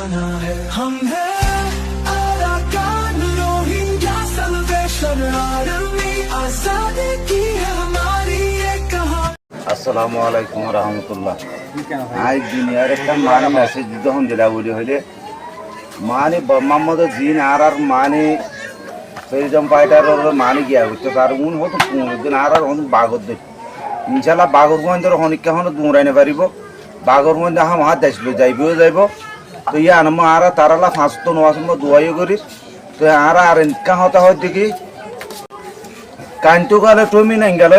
जाना है हम हैं अराकान रोहिंग्या सल्वेशन आर्मी आजादी की है हमारी ये कहानी। আসসালামু আলাইকুম রহমতুল্লাহ। আজ দুনিয়ার একটা মানে মেসেজ যখন দিলা বলি হইলে মানে মোহাম্মদ জিন আর মানে ফ্রিডম ফাইটার মানে গিয়া হইতো তার উন হতো 15 দিন আর বাগর দিন ইনশাল্লাহ বাগর গঞ্জের হনিকা হন দৌড়াইনে পারিব বাগর গঞ্জ হাম হাত দেশলো যাইব তো ইয়া আনম আর তারালা 5 তো নওয়াজম দোয়াই করি তো আর ইনকা হতা হয় দেখি কান্টু গালে টমি নাই গেল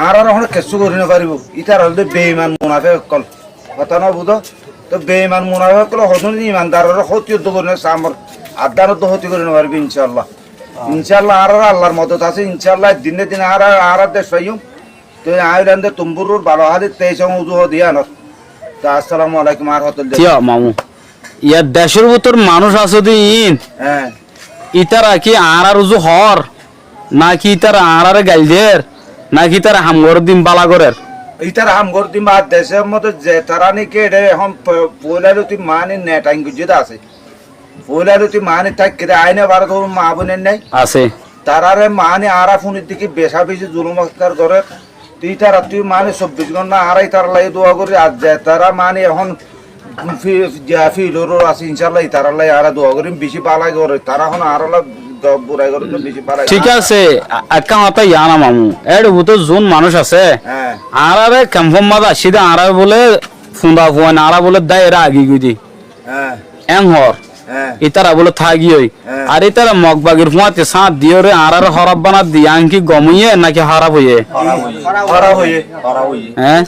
আর এখন কেঁচু কৰি নাপাৰিব ইটাৰ হলে বেইমান মুনাফে অকল কথা না বুঝো তো বেইমান মুনাফে অকল হতো ইমানদাৰৰ ক্ষতি কৰি চামৰ আদানত ক্ষতি কৰি নাপাৰিব ইনশাল্লাহ আর আল্লাহর মদত আছে ইনশাল্লাহ দিনে দিনে আর দেশ পাইম তো আইলান্দে তুমবুরুর ভালো হালি 23 উজু দিয়া ন তো আসসালামু আলাইকুম আর হতল দিয়া মামু ইয়া দেশের ভিতর মানুষ আছে দিন হ্যাঁ ইতারা কি আর উজু হর নাকি ইতারা আর গাইলদের নাকি তারা হামগর দিন বালা করের ইতার হামগর দিন বা দেশের মধ্যে যে তারা নাকি এটা এখন পয়লালতি মানে নেটাইং গুজিদা আছে পয়লালতি মানে তাকে আইনে বারো ধরুন মা বোনের নাই আছে তারারে মানে আরা ফোনের দিকে বেশা বেশি জুলুম অত্যাচার করে তুই মানে 24 ঘন্টা আড়াই তার লাগে দোয়া করি আর যে তারা মানে এখন ফিলোর আছে ইনশাল্লাহ তারা লাগে আর দোয়া করি বেশি পালাই করে তারা এখন আরলা বুড়াই করে বেশি পালাই ঠিক আছে একটা কথা জানা মামু এর ভিতর যোন মানুষ আছে হ্যাঁ আরে কনফার্ম মাদা সিধা আরা বলে ফুন্দা ফুয়ান আরা বলে দায়রা আগি গুদি হ্যাঁ এং হর হ্যাঁ ইতারা বলে থাকি হই আর ইতারা মগবাগির ফুয়াতে সাত দিও রে আরার হরাব বানা দি আঙ্কি গমইয়ে নাকি হারাব হইয়ে হ্যাঁ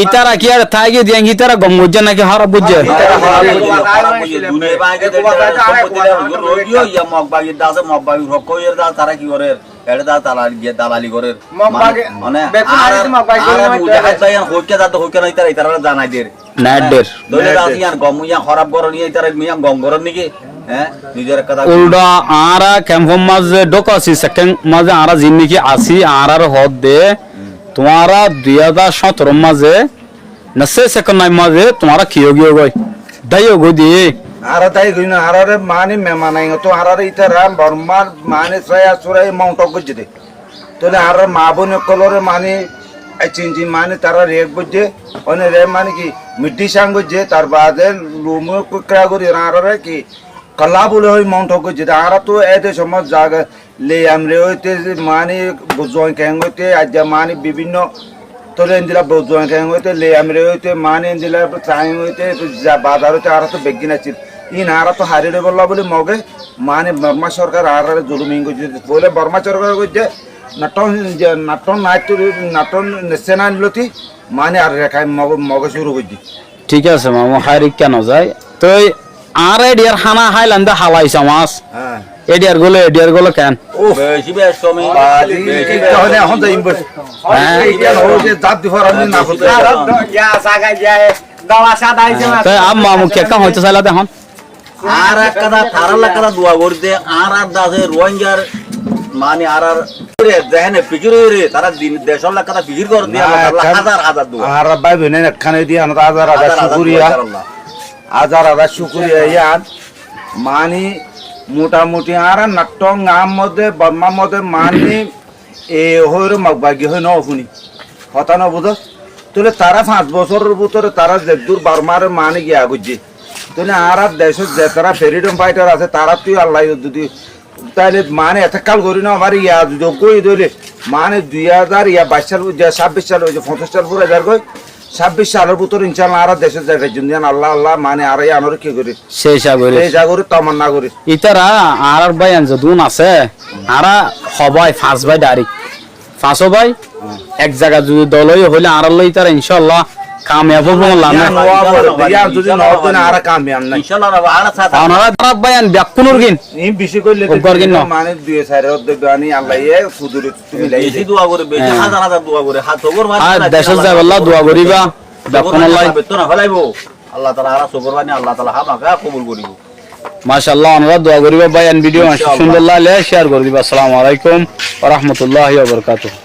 ইতারা কি আর থাকি দি আঙ্কি ইতারা গম বুঝে নাকি হারাব বুঝে তারা কি করে দালালি করে জানাই দের নাইডের খরাব গরম নিয়ে তারা গম গরম নাকি হ্যাঁ নিজের কথা উল্টা আরা ক্যাম্পম মাঝে ঢোকাছি সেকেন্ড মাঝে আরা জিন্দিগি আসি আরার হদ দে তোমারা 2017 মাঝে না সে সেকেন্ড নাই মাঝে তোমারা কিও গিয়ে গই দাইও গো দি আরা তাই কই না আরারে মানে মেমানাই তো আরারে ইতা রাম বর্মার মানে ছয়া ছড়াই মাউন্ট গজে দে তোলে আর মা বোন কলরে মানে চিনজি মানে তারা রেক বুঝে অনে রে মানে কি মিটি সাং বুঝে তার বাদে লুমো কুকরা করি আরারে কি কলা বলে হই মাউন্ট গজে দে আরা তো এতে সমাজ জায়গা লে আমরে হইতে মানে বুঝোয় কেন হইতে আজ মানে বিভিন্ন তোলে ইন্দিলা বুঝোয় কেন হইতে লে আমরে হইতে মানে ইন্দিলা চাই হইতে বাজার হইতে আরা তো বেগিন আছে ইন আরা তো হারিয়ে বললা বলে মগে মানে বর্মা সরকার আরারে জুলুমিং গজে বলে বর্মা সরকার গজে নাটন সেনা নিলতি মানে আর রেখায় মগে শুরু করছি ঠিক আছে মামু হারিক কেন যায় তো আর এডিয়ার হানা হাইল্যান্ডে হালাইছে মাছ হ্যাঁ এডিয়ার গুলো কেন বেশি বেশ কমই এখন যাই হ্যাঁ এটা হচ্ছে জাত দিফার আমি না করতে আম মামু কে কাম হইতে চাইলা দেখুন আর একটা তারালা কথা দোয়া করতে আর দাসে রোহিঙ্গার মানে আর দেখেনে ফিকির রে তারা দেশের কথা ফিকির করে দিয়ে হাজার দোয়া আর ভাই বনে একখানে দিয়ে আমরা হাজার শুকরিয়া ইয়ান মানে মোটামুটি আর নাট্টং নাম মধ্যে বর্মার মধ্যে মানে এ হইর মগবাগি হই ন শুনি কথা না বুঝো তোলে তারা 5 বছরের ভিতরে তারা দূর বর্মার মানে গিয়া গুজি তোলে আর দেশের যে তারা ফ্রিডম ফাইটার আছে তারা তুই আল্লাহ যদি তাহলে মানে এত কাল করি না আমার ইয়া কই ধরে মানে 2022 সাল 26 সাল 50 সাল পুরো যার কই 26 সালের ভিতরে ইনশাআল্লাহ আর দেশের জায়গায় জুনিয়ান আল্লাহ মানে আর আনর কি করে সেই সাগরে তামান্না করে ইতারা আর ভাই যদুন আছে আরা সবাই 5 ভাই ডাইরেক্ট 5 ভাই এক জায়গা যদি দলই হইলে আর লই তারা ইনশাআল্লাহ কামিয়াব হবো না ইয়া যদি নতুন আর কামিয়াব না ইনশাআল্লাহ আর সাথে আপনারা তারাক ভাই ব্যাকুনুর গিন এই বেশি কইলে মানে 2 সাইরে অর্ধেক গানি আল্লাহ এ কুদরত তুমি বেশি দোয়া করে বেশি হাজার দোয়া করে হাত ওগর মার আর দেশের যায় আল্লাহ দোয়া করিবা ব্যাকুনুল্লাহ বেতন হলাইবো আল্লাহ তাআলা আর সবর বানি আল্লাহ তাআলা হামাকা কবুল করিব মাশাআল্লাহ আমরা দোয়া করিবা ভাই এন ভিডিও সুন্দর লাগলে শেয়ার করে দিবা আসসালামু আলাইকুম ওয়া রাহমাতুল্লাহি ওয়া বারাকাতুহু।